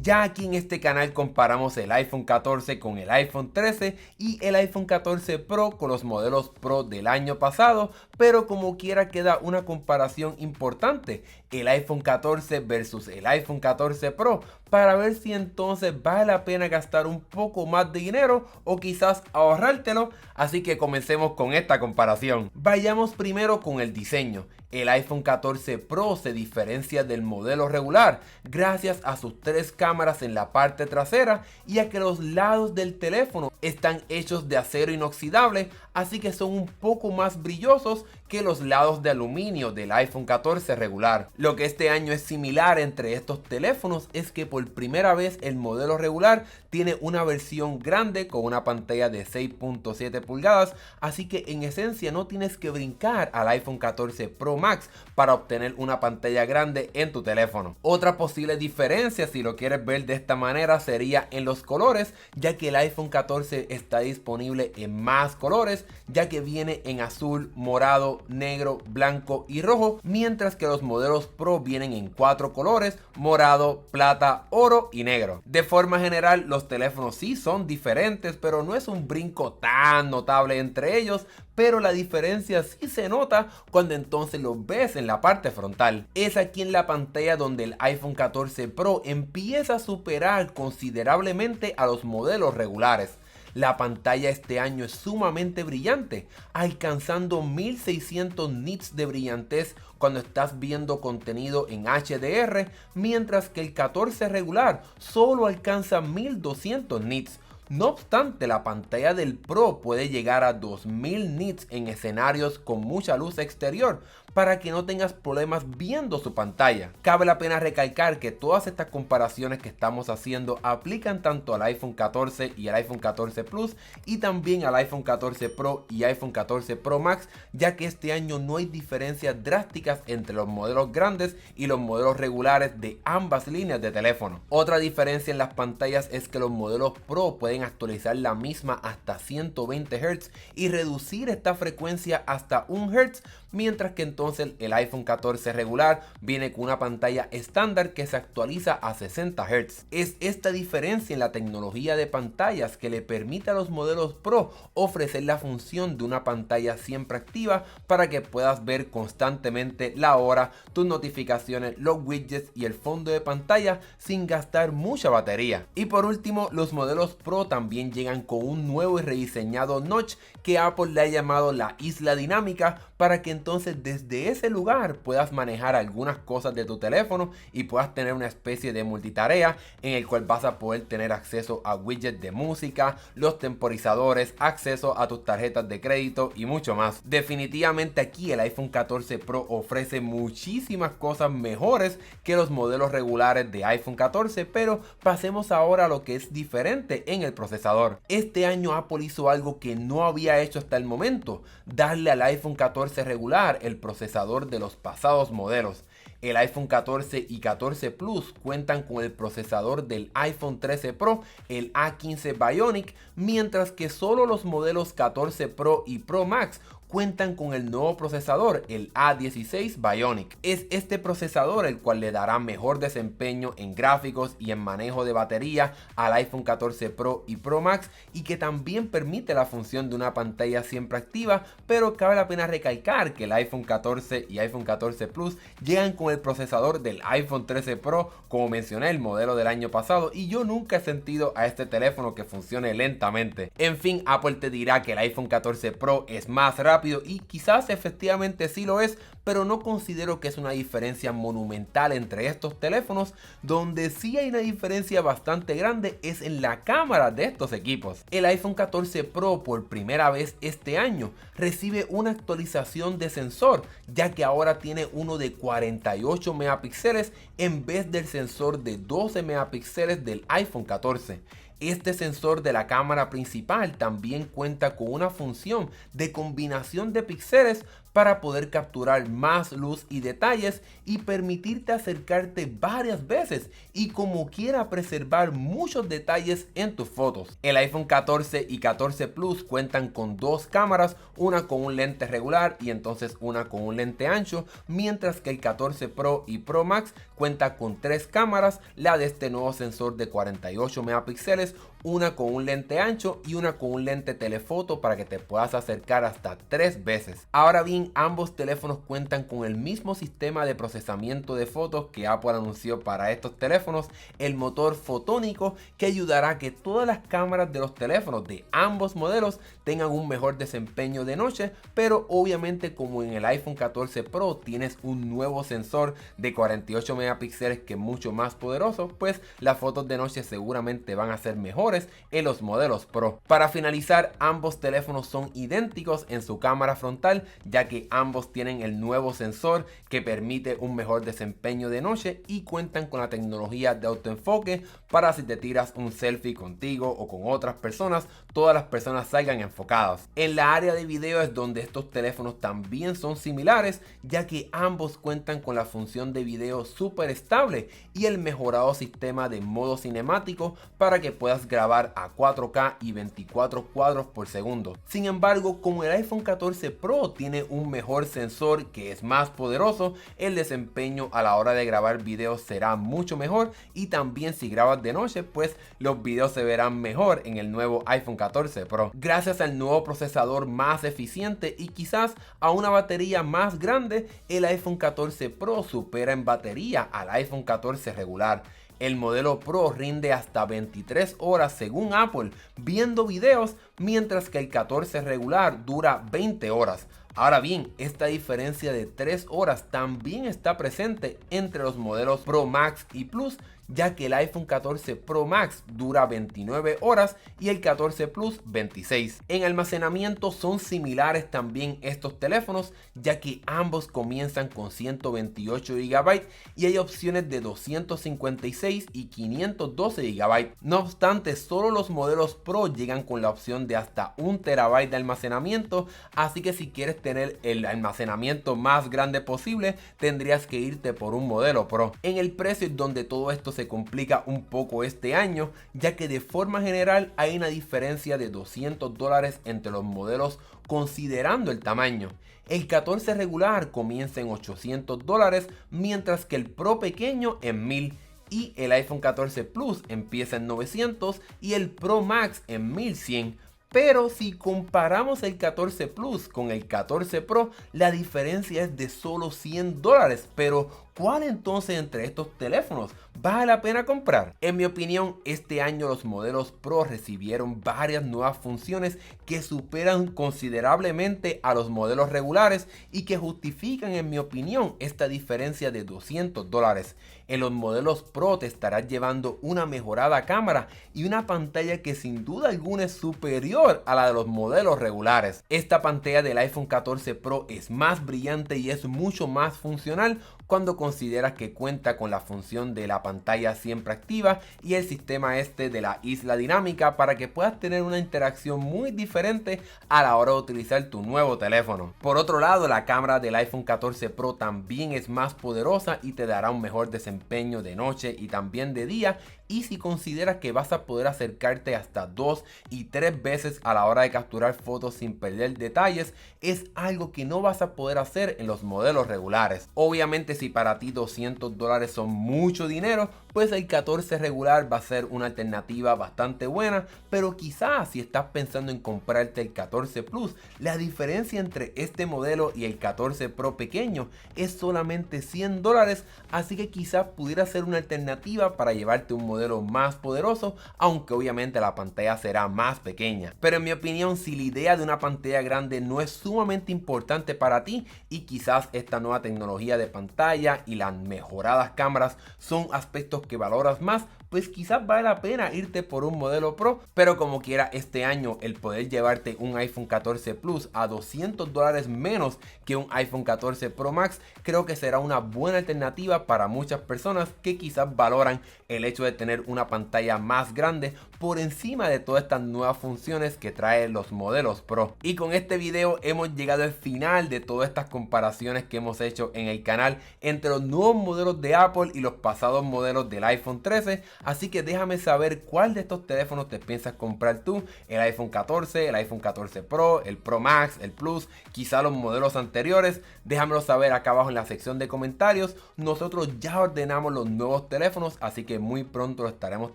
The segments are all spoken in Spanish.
Ya aquí en este canal comparamos el iPhone 14 con el iPhone 13 y el iPhone 14 Pro con los modelos Pro del año pasado, pero como quiera queda una comparación importante, el iPhone 14 versus el iPhone 14 Pro, para ver si entonces vale la pena gastar un poco más de dinero o quizás ahorrártelo. Así que comencemos con esta comparación. Vayamos primero con el diseño. El iPhone 14 Pro se diferencia del modelo regular gracias a sus tres cámaras en la parte trasera y a que los lados del teléfono están hechos de acero inoxidable, así que son un poco más brillosos que los lados de aluminio del iPhone 14 regular. Lo que este año es similar entre estos teléfonos es que por primera vez el modelo regular tiene una versión grande con una pantalla de 6.7 pulgadas, así que en esencia no tienes que brincar al iPhone 14 Pro Max para obtener una pantalla grande en tu teléfono. Otra posible diferencia, si lo quieres ver de esta manera, sería en los colores, ya que el iPhone 14 está disponible en más colores, ya que viene en azul, morado, negro, blanco y rojo, mientras que los modelos Pro vienen en 4 colores: morado, plata, oro y negro. De forma general, los teléfonos sí son diferentes, pero no es un brinco tan notable entre ellos, pero la diferencia sí se nota cuando entonces los ves en la parte frontal. Es aquí en la pantalla donde el iPhone 14 Pro empieza a superar considerablemente a los modelos regulares. La pantalla este año es sumamente brillante, alcanzando 1600 nits de brillantez cuando estás viendo contenido en HDR, mientras que el 14 regular solo alcanza 1200 nits. No obstante, la pantalla del Pro puede llegar a 2000 nits en escenarios con mucha luz exterior, para que no tengas problemas viendo su pantalla. Cabe la pena recalcar que todas estas comparaciones que estamos haciendo aplican tanto al iPhone 14 y al iPhone 14 Plus, y también al iPhone 14 Pro y iPhone 14 Pro Max, ya que este año no hay diferencias drásticas entre los modelos grandes y los modelos regulares de ambas líneas de teléfono. Otra diferencia en las pantallas es que los modelos Pro pueden actualizar la misma hasta 120 Hz y reducir esta frecuencia hasta 1 Hz, mientras que entonces el iPhone 14 regular viene con una pantalla estándar que se actualiza a 60 Hz. Es esta diferencia en la tecnología de pantallas que le permite a los modelos Pro ofrecer la función de una pantalla siempre activa para que puedas ver constantemente la hora, tus notificaciones, los widgets y el fondo de pantalla sin gastar mucha batería. Y por último, los modelos Pro también llegan con un nuevo y rediseñado notch que Apple le ha llamado la isla dinámica, para que entonces desde ese lugar puedas manejar algunas cosas de tu teléfono y puedas tener una especie de multitarea en el cual vas a poder tener acceso a widgets de música, los temporizadores, acceso a tus tarjetas de crédito y mucho más. Definitivamente aquí el iPhone 14 Pro ofrece muchísimas cosas mejores que los modelos regulares de iPhone 14, pero pasemos ahora a lo que es diferente en el procesador. Este año Apple hizo algo que no había hecho hasta el momento: darle al iPhone 14 regular el procesador de los pasados modelos. El iPhone 14 y 14 Plus cuentan con el procesador del iPhone 13 Pro, el A15 Bionic, mientras que solo los modelos 14 Pro y Pro Max cuentan con el nuevo procesador, el A16 Bionic. Es este procesador el cual le dará mejor desempeño en gráficos y en manejo de batería al iPhone 14 Pro y Pro Max, y que también permite la función de una pantalla siempre activa, pero cabe la pena recalcar que el iPhone 14 y iPhone 14 Plus llegan con el procesador del iPhone 13 Pro, como mencioné, el modelo del año pasado, y yo nunca he sentido a este teléfono que funcione lentamente. En fin, Apple te dirá que el iPhone 14 Pro es más rápido, y quizás efectivamente sí lo es, pero no considero que es una diferencia monumental entre estos teléfonos. Donde sí hay una diferencia bastante grande es en la cámara de estos equipos. El iPhone 14 Pro por primera vez este año recibe una actualización de sensor, ya que ahora tiene uno de 48 megapíxeles en vez del sensor de 12 megapíxeles del iPhone 14. Este sensor de la cámara principal también cuenta con una función de combinación de píxeles para poder capturar más luz y detalles y permitirte acercarte varias veces y como quiera preservar muchos detalles en tus fotos. El iPhone 14 y 14 Plus cuentan con dos cámaras, una con un lente regular y entonces una con un lente ancho, mientras que el 14 Pro y Pro Max cuenta con tres cámaras, la de este nuevo sensor de 48 megapíxeles, una con un lente ancho y una con un lente telefoto para que te puedas acercar hasta 3 veces. Ahora bien, ambos teléfonos cuentan con el mismo sistema de procesamiento de fotos que Apple anunció para estos teléfonos, el motor fotónico, que ayudará a que todas las cámaras de los teléfonos de ambos modelos tengan un mejor desempeño de noche, pero obviamente como en el iPhone 14 Pro tienes un nuevo sensor de 48 megapíxeles que es mucho más poderoso, pues las fotos de noche seguramente van a ser mejores en los modelos Pro. Para finalizar, ambos teléfonos son idénticos en su cámara frontal, ya que ambos tienen el nuevo sensor que permite un mejor desempeño de noche y cuentan con la tecnología de autoenfoque para si te tiras un selfie contigo o con otras personas, todas las personas salgan enfocadas. En la área de video es donde estos teléfonos también son similares, ya que ambos cuentan con la función de video súper estable y el mejorado sistema de modo cinemático para que puedas grabar a 4K y 24 cuadros por segundo. Sin embargo, como el iPhone 14 Pro tiene un mejor sensor que es más poderoso, el desempeño a la hora de grabar videos será mucho mejor y también si grabas de noche, pues los videos se verán mejor en el nuevo iPhone 14 Pro. Gracias al nuevo procesador más eficiente y quizás a una batería más grande, el iPhone 14 Pro supera en batería al iPhone 14 regular. El modelo Pro rinde hasta 23 horas según Apple viendo videos, mientras que el 14 regular dura 20 horas. Ahora bien, esta diferencia de 3 horas también está presente entre los modelos Pro Max y Plus, ya que el iPhone 14 Pro Max dura 29 horas y el 14 Plus 26. En almacenamiento son similares también estos teléfonos, ya que ambos comienzan con 128 GB y hay opciones de 256 y 512 GB. No obstante, solo los modelos Pro llegan con la opción de hasta 1 TB de almacenamiento, así que si quieres tener el almacenamiento más grande posible, tendrías que irte por un modelo Pro. En el precio es donde todo esto se complica un poco este año, ya que de forma general hay una diferencia de $200 entre los modelos considerando el tamaño. El 14 regular comienza en $800, mientras que el Pro pequeño en $1000 y el iPhone 14 Plus empieza en $900 y el Pro Max en $1100. Pero si comparamos el 14 Plus con el 14 Pro, la diferencia es de solo $100. Pero ¿cuál entonces entre estos teléfonos vale la pena comprar? En mi opinión, este año los modelos Pro recibieron varias nuevas funciones que superan considerablemente a los modelos regulares y que justifican, en mi opinión, esta diferencia de $200. En los modelos Pro te estarás llevando una mejorada cámara y una pantalla que sin duda alguna es superior a la de los modelos regulares. Esta pantalla del iPhone 14 Pro es más brillante y es mucho más funcional cuando consideras que cuenta con la función de la pantalla siempre activa y el sistema este de la isla dinámica para que puedas tener una interacción muy diferente a la hora de utilizar tu nuevo teléfono. Por otro lado, la cámara del iPhone 14 Pro también es más poderosa y te dará un mejor desempeño de noche y también de día, y si consideras que vas a poder acercarte hasta 2 y 3 veces a la hora de capturar fotos sin perder detalles, es algo que no vas a poder hacer en los modelos regulares. Obviamente, si para ti $200 son mucho dinero, pues el 14 regular va a ser una alternativa bastante buena, pero quizás si estás pensando en comprarte el 14 Plus, la diferencia entre este modelo y el 14 Pro pequeño es solamente $100, así que quizás pudiera ser una alternativa para llevarte un modelo más poderoso, aunque obviamente la pantalla será más pequeña. Pero en mi opinión, si la idea de una pantalla grande no es sumamente importante para ti y quizás esta nueva tecnología de pantalla y las mejoradas cámaras son aspectos que valoras más, pues quizás vale la pena irte por un modelo Pro. Pero como quiera, este año el poder llevarte un iPhone 14 Plus a $200 menos que un iPhone 14 Pro Max, creo que será una buena alternativa para muchas personas que quizás valoran el hecho de tener una pantalla más grande por encima de todas estas nuevas funciones que trae los modelos Pro. Y con este video hemos llegado al final de todas estas comparaciones que hemos hecho en el canal entre los nuevos modelos de Apple y los pasados modelos del iPhone 13, así que déjame saber cuál de estos teléfonos te piensas comprar tú, el iPhone 14, el iPhone 14 Pro, el Pro Max, el Plus, quizá los modelos anteriores. Déjamelo saber acá abajo en la sección de comentarios. Nosotros ya ordenamos los nuevos teléfonos, así que muy pronto lo estaremos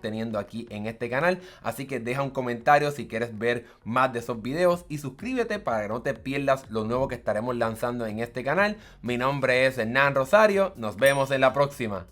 teniendo aquí en este canal, así que deja un comentario si quieres ver más de esos videos y suscríbete para que no te pierdas lo nuevo que estaremos lanzando en este canal. Mi nombre es Hernán Rosario, nos vemos en la próxima.